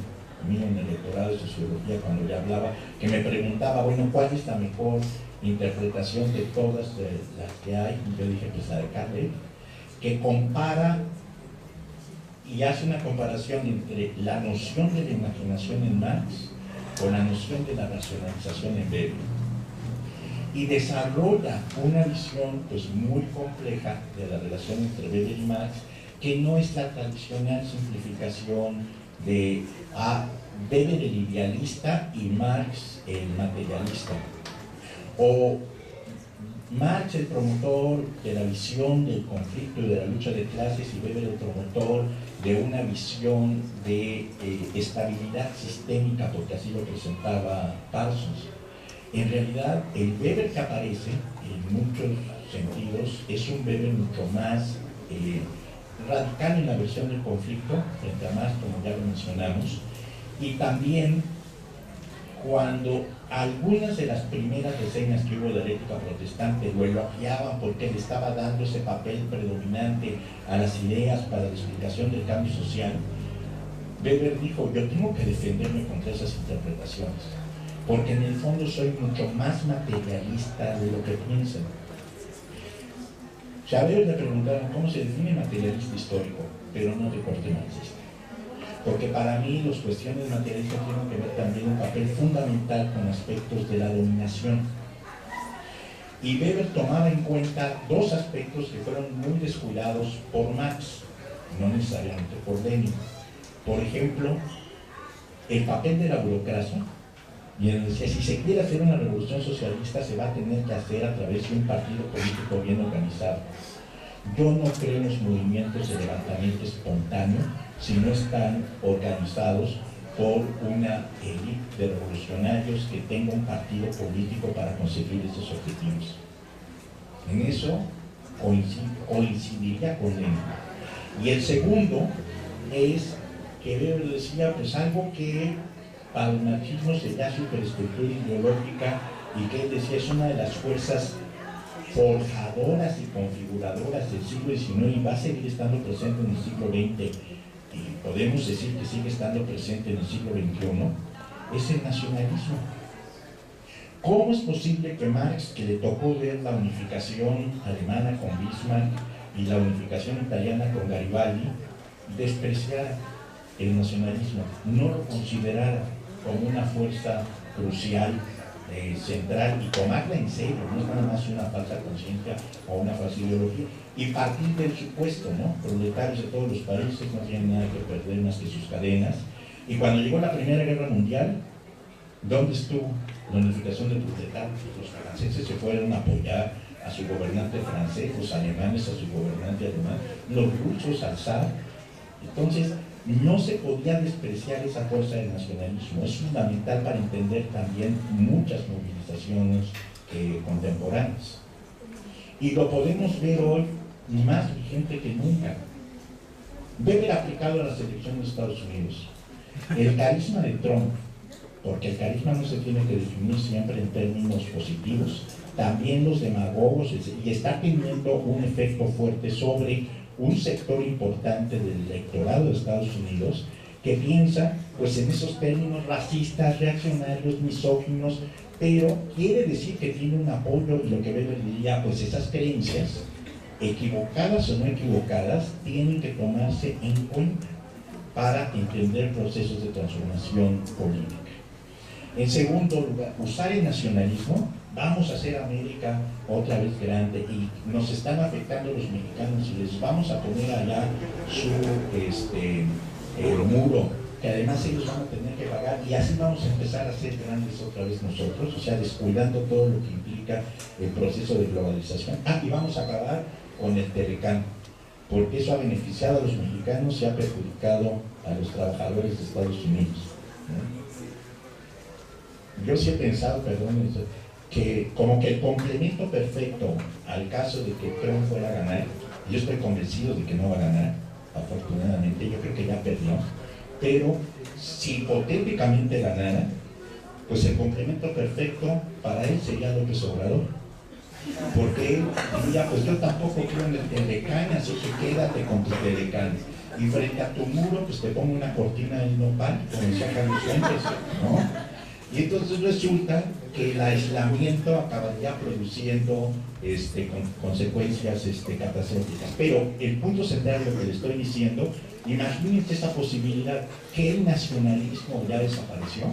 [SPEAKER 2] mío en el doctorado de sociología, cuando le hablaba, que me preguntaba, bueno, ¿cuál es la mejor interpretación de todas las que hay? Y yo dije, pues la de Karl Lewig, que compara y hace una comparación entre la noción de la imaginación en Marx con la noción de la racionalización en Weber, y desarrolla una visión pues muy compleja de la relación entre Weber y Marx, que no es la tradicional simplificación de Weber el idealista y Marx el materialista, o Marx el promotor de la visión del conflicto y de la lucha de clases, y Weber el promotor de una visión de estabilidad sistémica, porque así lo presentaba Parsons. En realidad, el Weber que aparece, en muchos sentidos, es un Weber mucho más radical en la versión del conflicto, frente a Marx, como ya lo mencionamos, y también cuando algunas de las primeras reseñas que hubo de la ética protestante lo elogiaban porque le estaba dando ese papel predominante a las ideas para la explicación del cambio social, Weber dijo: yo tengo que defenderme contra esas interpretaciones, porque en el fondo soy mucho más materialista de lo que piensan. O sea, a Weber le preguntaron cómo se define materialista histórico, pero no de corte marxista. Porque para mí las cuestiones materialistas tienen que ver también un papel fundamental con aspectos de la dominación. Y Weber tomaba en cuenta dos aspectos que fueron muy descuidados por Marx, no necesariamente por Lenin. Por ejemplo, el papel de la burocracia. Y él decía: si se quiere hacer una revolución socialista, se va a tener que hacer a través de un partido político bien organizado. Yo no creo en los movimientos de levantamiento espontáneo si no están organizados por una élite de revolucionarios que tenga un partido político para conseguir esos objetivos. En eso coincidiría con Lenin. Y el segundo es que Weber decía, pues algo que para el marxismo sería superestructura ideológica, y que él decía es una de las fuerzas forjadoras y configuradoras del siglo XIX y va a seguir estando presente en el siglo XX, y podemos decir que sigue estando presente en el siglo XXI, es el nacionalismo. ¿Cómo es posible que Marx, que le tocó ver la unificación alemana con Bismarck y la unificación italiana con Garibaldi, despreciara el nacionalismo, no lo considerara como una fuerza crucial, central, y tomarla en serio? No es nada más una falsa conciencia o una falsa ideología, y partir del supuesto, ¿no? Proletarios de todos los países no tienen nada que perder más que sus cadenas. Y cuando llegó la Primera Guerra Mundial, ¿dónde estuvo la unificación del proletariado? Los franceses se fueron a apoyar a su gobernante francés, los alemanes a su gobernante alemán, los rusos al zar. Entonces, no se podía despreciar esa fuerza del nacionalismo. Es fundamental para entender también muchas movilizaciones contemporáneas. Y lo podemos ver hoy más vigente que nunca. Weber aplicado a las elecciones de Estados Unidos. El carisma de Trump, porque el carisma no se tiene que definir siempre en términos positivos, también los demagogos, y está teniendo un efecto fuerte sobre un sector importante del electorado de Estados Unidos que piensa pues en esos términos racistas, reaccionarios, misóginos, pero quiere decir que tiene un apoyo, y lo que Weber diría, pues esas creencias, equivocadas o no equivocadas, tienen que tomarse en cuenta para entender procesos de transformación política. En segundo lugar, usar el nacionalismo. Vamos a hacer América otra vez grande, y nos están afectando los mexicanos, y les vamos a poner allá su muro, que además ellos van a tener que pagar, y así vamos a empezar a ser grandes otra vez nosotros, o sea, descuidando todo lo que implica el proceso de globalización. Y vamos a acabar con el Telecán, porque eso ha beneficiado a los mexicanos y ha perjudicado a los trabajadores de Estados Unidos, ¿no? Yo sí he pensado, perdón, que como que el complemento perfecto al caso de que Trump fuera a ganar, yo estoy convencido de que no va a ganar, afortunadamente, yo creo que ya perdió, pero si hipotéticamente ganara, pues el complemento perfecto para él sería López Obrador, porque él diría, pues yo tampoco creo en el Telecán, así que quédate con tu Telecán, y frente a tu muro pues te pongo una cortina de nopal, como decía Carlos Fuentes, ¿no? Y entonces resulta que el aislamiento acabaría produciendo consecuencias catastróficas. Pero el punto central de lo que le estoy diciendo, imagínense esa posibilidad, que el nacionalismo ya desapareció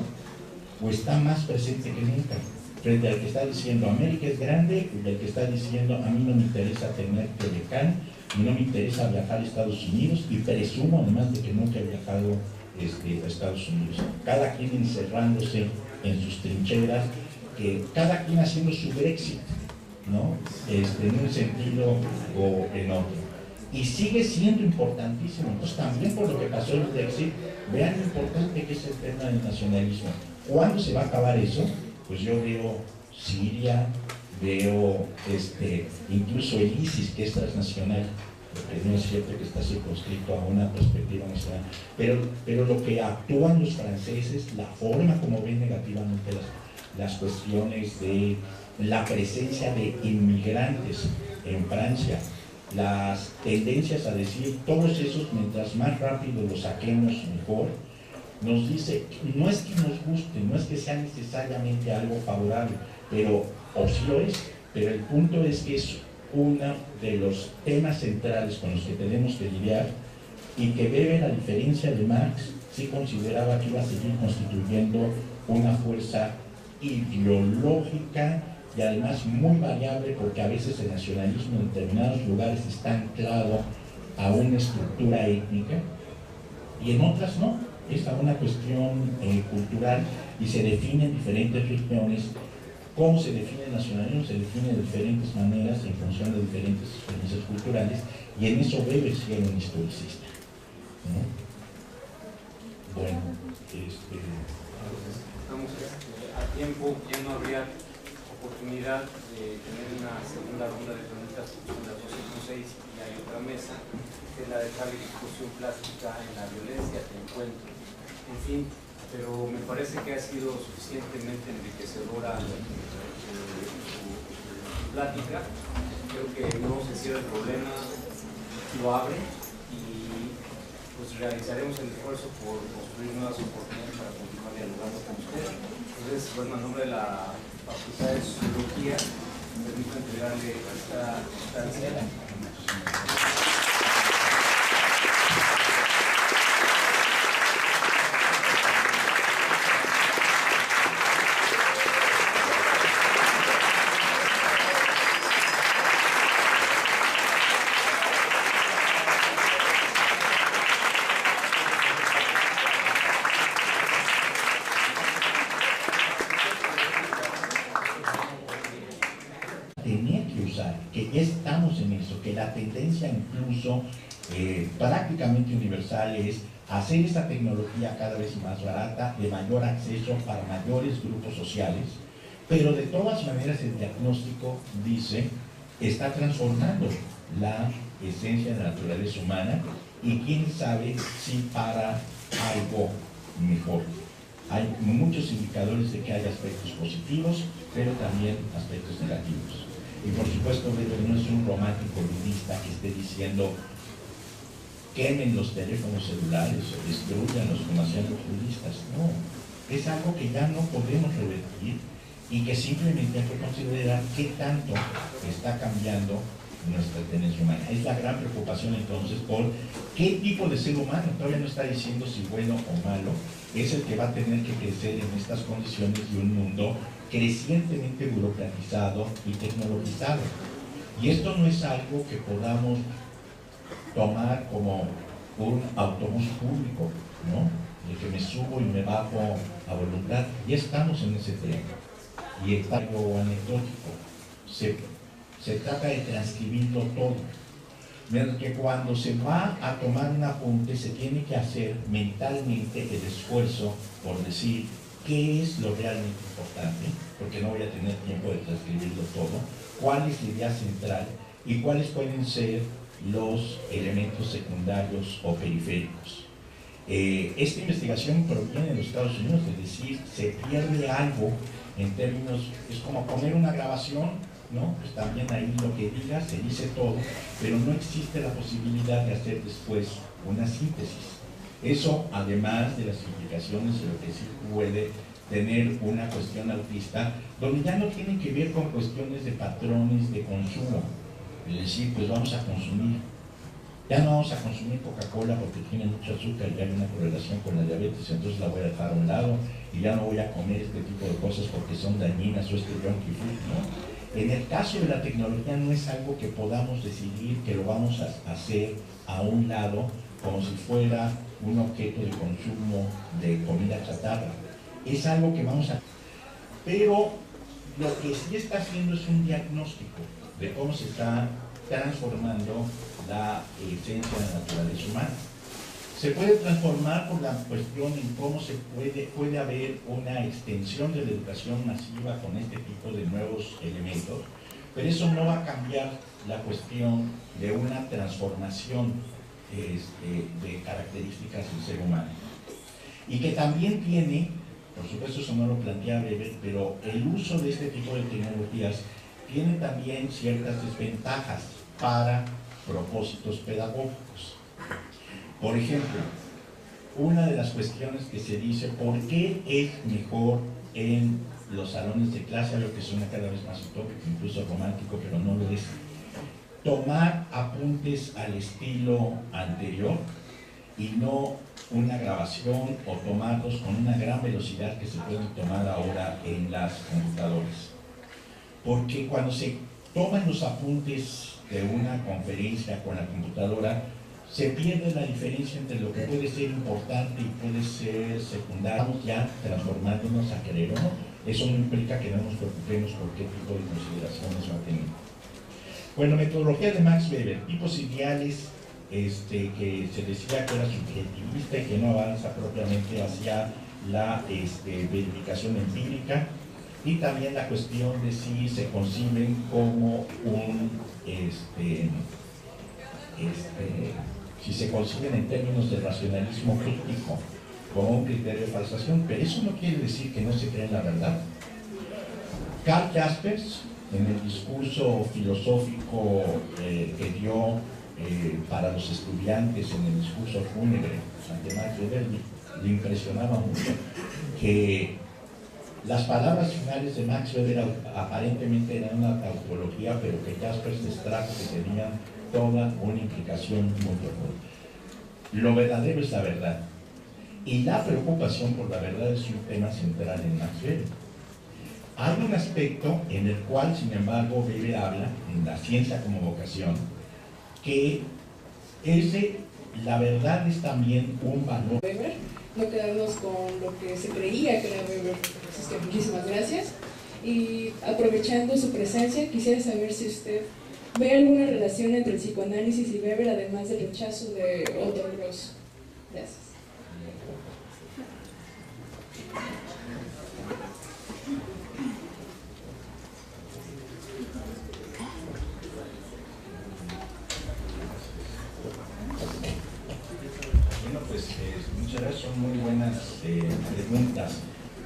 [SPEAKER 2] o está más presente que nunca, frente al que está diciendo América es grande, y al que está diciendo a mí no me interesa tener Telecán, y no me interesa viajar a Estados Unidos, y presumo además de que nunca he viajado a Estados Unidos. Cada quien encerrándose en sus trincheras, que cada quien haciendo su Brexit, ¿no? En un sentido o en otro. Y sigue siendo importantísimo. Entonces, también por lo que pasó en el Brexit, vean lo importante que es el tema del nacionalismo. ¿Cuándo se va a acabar eso? Pues yo veo Siria, veo incluso el ISIS, que es transnacional, porque no es cierto que está circunscrito a una perspectiva nacional, pero lo que actúan los franceses, la forma como ven negativamente las cuestiones de la presencia de inmigrantes en Francia, las tendencias a decir todos esos, mientras más rápido los saquemos mejor, nos dice, no es que nos guste, no es que sea necesariamente algo favorable, pero o sí lo es, pero el punto es que es uno de los temas centrales con los que tenemos que lidiar, y que Weber, a diferencia de Marx, sí consideraba que iba a seguir constituyendo una fuerza ideológica y además muy variable, porque a veces el nacionalismo en determinados lugares está anclado a una estructura étnica y en otras no, es a una cuestión cultural, y se define en diferentes regiones. ¿Cómo se define el nacionalismo? Se define de diferentes maneras en función de diferentes experiencias culturales, y en eso Weber sí era un historicista, ¿no? Bueno,
[SPEAKER 4] estamos a tiempo, ya no habría oportunidad de tener una segunda ronda de preguntas, son las 12:06 y hay otra mesa, que es la de tal discusión plástica en la violencia de encuentro. En fin, pero me parece que ha sido suficientemente enriquecedora su plática. Creo que no se cierra el problema, lo abre, y pues realizaremos el esfuerzo por construir nuevas oportunidades para continuar dialogando con usted. Entonces, bueno, en nombre de la Facultad de Sociología, me permito entregarle esta instancia.
[SPEAKER 2] Tenía que usar, que ya estamos en eso, que la tendencia incluso prácticamente universal es hacer esta tecnología cada vez más barata, de mayor acceso para mayores grupos sociales, pero de todas maneras el diagnóstico dice, está transformando la esencia de la naturaleza humana, y quién sabe si para algo mejor. Hay muchos indicadores de que hay aspectos positivos, pero también aspectos negativos. Y por supuesto, Weber no es un romántico budista que esté diciendo quemen los teléfonos celulares o destruyanlos como hacían los budistas. No, es algo que ya no podemos revertir, y que simplemente hay que considerar qué tanto está cambiando nuestra tendencia humana. Es la gran preocupación entonces por qué tipo de ser humano, todavía no está diciendo si bueno o malo, es el que va a tener que crecer en estas condiciones de un mundo crecientemente burocratizado y tecnologizado. Y esto no es algo que podamos tomar como un autobús público, ¿no? De que me subo y me bajo a voluntad. Ya estamos en ese tren. Y está algo anecdótico. Se trata de transcribirlo todo. Mientras que cuando se va a tomar un apunte, se tiene que hacer mentalmente el esfuerzo por decir qué es lo realmente importante, porque no voy a tener tiempo de transcribirlo todo, cuál es la idea central y cuáles pueden ser los elementos secundarios o periféricos. Esta investigación proviene de los Estados Unidos, es decir, se pierde algo en términos, es como poner una grabación, ¿no? Pues también ahí lo que diga, se dice todo, pero no existe la posibilidad de hacer después una síntesis. Eso, además de las implicaciones de lo que sí puede tener una cuestión autista, donde ya no tiene que ver con cuestiones de patrones de consumo. Es decir, pues vamos a consumir. Ya no vamos a consumir Coca-Cola porque tiene mucho azúcar y hay una correlación con la diabetes, entonces la voy a dejar a un lado, y ya no voy a comer este tipo de cosas porque son dañinas, o este junkie food, ¿no? En el caso de la tecnología no es algo que podamos decidir que lo vamos a hacer a un lado como si fuera un objeto de consumo de comida chatarra. Es algo que vamos a... Pero Lo que sí está haciendo es un diagnóstico de cómo se está transformando la esencia de la naturaleza humana. Se puede transformar por la cuestión en cómo se puede haber una extensión de la educación masiva con este tipo de nuevos elementos, pero eso no va a cambiar la cuestión de una transformación de características del ser humano. Y que también tiene, por supuesto eso no lo plantea Weber, pero el uso de este tipo de tecnologías tiene también ciertas desventajas para propósitos pedagógicos. Por ejemplo, una de las cuestiones que se dice, ¿por qué es mejor en los salones de clase, algo que suena cada vez más utópico, incluso romántico, pero no lo es, tomar apuntes al estilo anterior y no una grabación o tomarlos con una gran velocidad que se pueden tomar ahora en las computadoras? Porque cuando se toman los apuntes de una conferencia con la computadora, se pierde la diferencia entre lo que puede ser importante y puede ser secundario. Estamos ya transformándonos a querer o no. Eso no implica que no nos preocupemos por qué tipo de consideraciones va a tener. Bueno, metodología de Max Weber, tipos ideales, que se decía que era subjetivista y que no avanza propiamente hacia la verificación empírica, y también la cuestión de si se conciben como un si se conciben en términos de racionalismo crítico como un criterio de falsación, pero eso no quiere decir que no se cree en la verdad. Karl Jaspers, en el discurso filosófico que dio para los estudiantes, en el discurso fúnebre ante Max Weber, le impresionaba mucho que las palabras finales de Max Weber aparentemente eran una tautología, pero que Jaspers extrajo que tenían toda una implicación muy profunda. Lo verdadero es la verdad, y la preocupación por la verdad es un tema central en Max Weber. Hay un aspecto en el cual, sin embargo, Weber habla, en la ciencia como vocación, que la verdad es también un valor.
[SPEAKER 1] Weber, no quedarnos con lo que se creía que era Weber. Así que muchísimas gracias. Y aprovechando su presencia, quisiera saber si usted ve alguna relación entre el psicoanálisis y Weber, además del rechazo de Otto Gross. Gracias.
[SPEAKER 2] Bueno, pues muchas gracias, son muy buenas preguntas.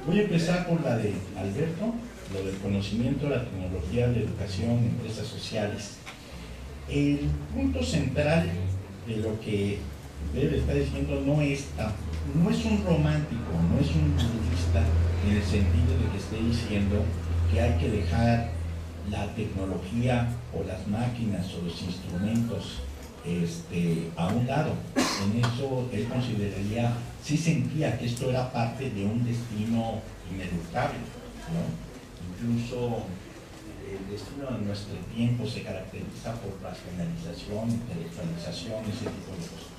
[SPEAKER 2] Voy a empezar por la de Alberto, lo del conocimiento, la tecnología, la educación, empresas sociales. El punto central de lo que Weber está diciendo no es un romántico, no es un budista, en el sentido de que esté diciendo que hay que dejar la tecnología o las máquinas o los instrumentos a un lado. En eso él consideraría, sí sentía que esto era parte de un destino ineluctable, ¿no? Incluso el destino de nuestro tiempo se caracteriza por racionalización, intelectualización, ese tipo de cosas.